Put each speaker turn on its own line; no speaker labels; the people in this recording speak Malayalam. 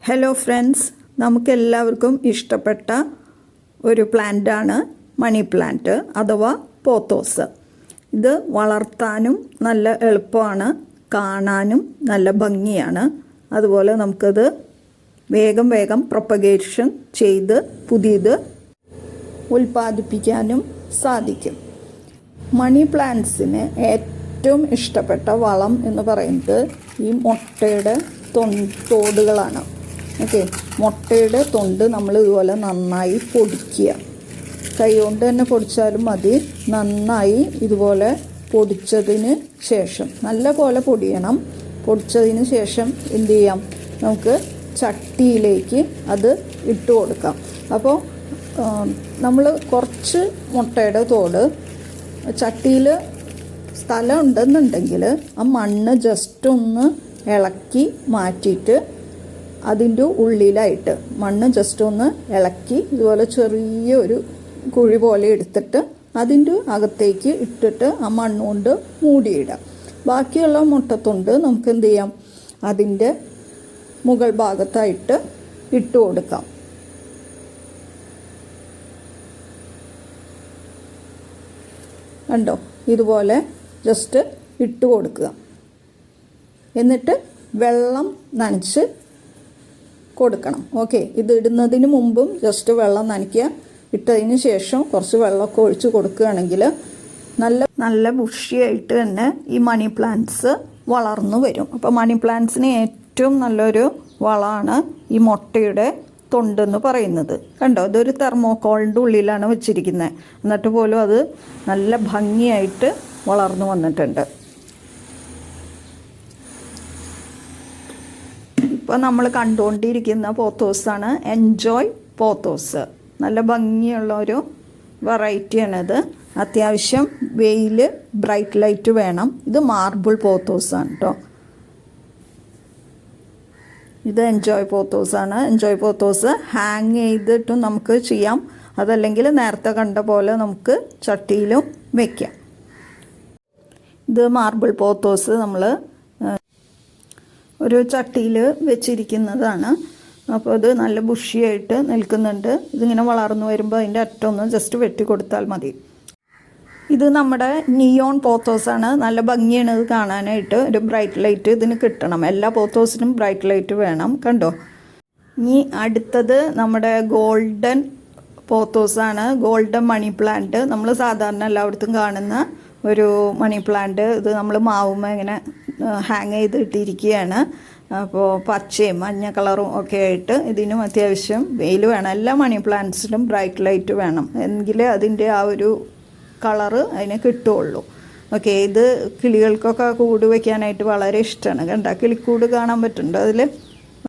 ഹലോ ഫ്രണ്ട്സ്, നമുക്കെല്ലാവർക്കും ഇഷ്ടപ്പെട്ട ഒരു പ്ലാന്റാണ് മണി പ്ലാന്റ് അഥവാ പോത്തോസ്. ഇത് വളർത്താനും നല്ല എളുപ്പമാണ്, കാണാനും നല്ല ഭംഗിയാണ്. അതുപോലെ നമുക്കത് വേഗം പ്രൊപ്പഗേഷൻ ചെയ്ത് പുതിയത് ഉൽപ്പാദിപ്പിക്കാനും സാധിക്കും. മണി പ്ലാന്റ്സിന് ഏറ്റവും ഇഷ്ടപ്പെട്ട വളം എന്ന് പറയുന്നത് ഈ മുട്ടയുടെ തോടുകളാണ്. ഓക്കെ, മുട്ടയുടെ തൊണ്ട് നമ്മൾ ഇതുപോലെ നന്നായി പൊടിക്കുക. കൈ കൊണ്ട് തന്നെ പൊടിച്ചാലും മതി. നന്നായി ഇതുപോലെ പൊടിച്ചതിന് ശേഷം നല്ല പോലെ പൊടിയണം. പൊടിച്ചതിന് ശേഷം എന്ത് ചെയ്യാം, നമുക്ക് ചട്ടിയിലേക്ക് അത് ഇട്ട് കൊടുക്കാം. അപ്പോൾ നമ്മൾ കുറച്ച് മുട്ടയുടെ തോട് ചട്ടിയിൽ സ്ഥലം ഉണ്ടെന്നുണ്ടെങ്കിൽ ആ മണ്ണ് ജസ്റ്റ് ഒന്ന് ഇളക്കി മാറ്റിയിട്ട് അതിൻ്റെ ഉള്ളിലായിട്ട് മണ്ണ് ജസ്റ്റ് ഒന്ന് ഇളക്കി ഇതുപോലെ ചെറിയൊരു കുഴി പോലെ എടുത്തിട്ട് അതിൻ്റെ അകത്തേക്ക് ഇട്ടിട്ട് ആ മണ്ണ് കൊണ്ട് മൂടിയിടാം. ബാക്കിയുള്ള മുട്ടത്തൊണ്ട് നമുക്ക് എന്ത് ചെയ്യാം, അതിൻ്റെ മുകൾ ഭാഗത്തായിട്ട് ഇട്ട് കൊടുക്കാം. കണ്ടോ, ഇതുപോലെ ജസ്റ്റ് ഇട്ട് കൊടുക്കുക. എന്നിട്ട് വെള്ളം നനച്ച് കൊടുക്കണം. ഓക്കെ, ഇത് ഇടുന്നതിന് മുമ്പും ജസ്റ്റ് വെള്ളം നനയ്ക്കുക. ഇട്ടതിന് ശേഷം കുറച്ച് വെള്ളമൊക്കെ ഒഴിച്ച് കൊടുക്കുകയാണെങ്കിൽ നല്ല ബുഷിയായിട്ട് തന്നെ ഈ മണി പ്ലാന്റ്സ് വളർന്നു വരും. അപ്പോൾ മണി പ്ലാന്റ്സിന് ഏറ്റവും നല്ലൊരു വളമാണ് ഈ മുട്ടയുടെ തൊണ്ടെന്ന് പറയുന്നത്. കണ്ടോ, ഇതൊരു തെർമോക്കോളിൻ്റെ ഉള്ളിലാണ് വെച്ചിരിക്കുന്നത്. എന്നിട്ട് പോലും അത് നല്ല ഭംഗിയായിട്ട് വളർന്നു വന്നിട്ടുണ്ട്. ഇപ്പോൾ നമ്മൾ കണ്ടുകൊണ്ടിരിക്കുന്ന പോത്തോസാണ് എൻജോയ് പോത്തോസ്. നല്ല ഭംഗിയുള്ള ഒരു വെറൈറ്റിയാണിത്. അത്യാവശ്യം വെയിൽ ബ്രൈറ്റ് ലൈറ്റ് വേണം. ഇത് മാർബിൾ പോത്തോസാണ് കേട്ടോ. ഇത് എൻജോയ് പോത്തോസാണ്. എൻജോയ് പോത്തോസ് ഹാങ് ചെയ്തിട്ടും നമുക്ക് ചെയ്യാം. അതല്ലെങ്കിൽ നേരത്തെ കണ്ട പോലെ നമുക്ക് ചട്ടിയിലും വയ്ക്കാം. ഇത് മാർബിൾ പോത്തോസ് നമ്മൾ ഒരു ചട്ടിയിൽ വെച്ചിരിക്കുന്നതാണ്. അപ്പോൾ ഇത് നല്ല ബുഷിയായിട്ട് നിൽക്കുന്നുണ്ട്. ഇതിങ്ങനെ വളർന്നു വരുമ്പോൾ അതിൻ്റെ അറ്റമൊന്ന് ജസ്റ്റ് വെട്ടി കൊടുത്താൽ മതി. ഇത് നമ്മുടെ നിയോൺ പോത്തോസാണ്. നല്ല ഭംഗിയാണ് ഇത് കാണാനായിട്ട്. ഒരു ബ്രൈറ്റ് ലൈറ്റ് ഇതിന് കിട്ടണം. എല്ലാ പോത്തോസിനും ബ്രൈറ്റ് ലൈറ്റ് വേണം. കണ്ടോ, ഇനി അടുത്തത് നമ്മുടെ ഗോൾഡൻ പോത്തോസാണ്. Golden money plant. നമ്മൾ സാധാരണ എല്ലായിടത്തും കാണുന്ന ഒരു മണി പ്ലാന്റ്. ഇത് നമ്മൾ മാവുമ്മ ഇങ്ങനെ ഹാങ് ചെയ്തിട്ടിരിക്കുകയാണ്. അപ്പോൾ പച്ചയും മഞ്ഞ കളറും ഒക്കെ ആയിട്ട് ഇതിനും അത്യാവശ്യം വെയിൽ വേണം. എല്ലാ മണി പ്ലാന്റ്സിനും ബ്രൈറ്റ് ലൈറ്റ് വേണം, എങ്കിലേ അതിൻ്റെ ആ ഒരു കളറ് അതിന് കിട്ടുകയുള്ളൂ. ഓക്കെ, ഇത് കിളികൾക്കൊക്കെ കൂട് വയ്ക്കാനായിട്ട് വളരെ ഇഷ്ടമാണ്. കണ്ട, കിളിക്കൂട് കാണാൻ പറ്റുന്നുണ്ട് അതിൽ.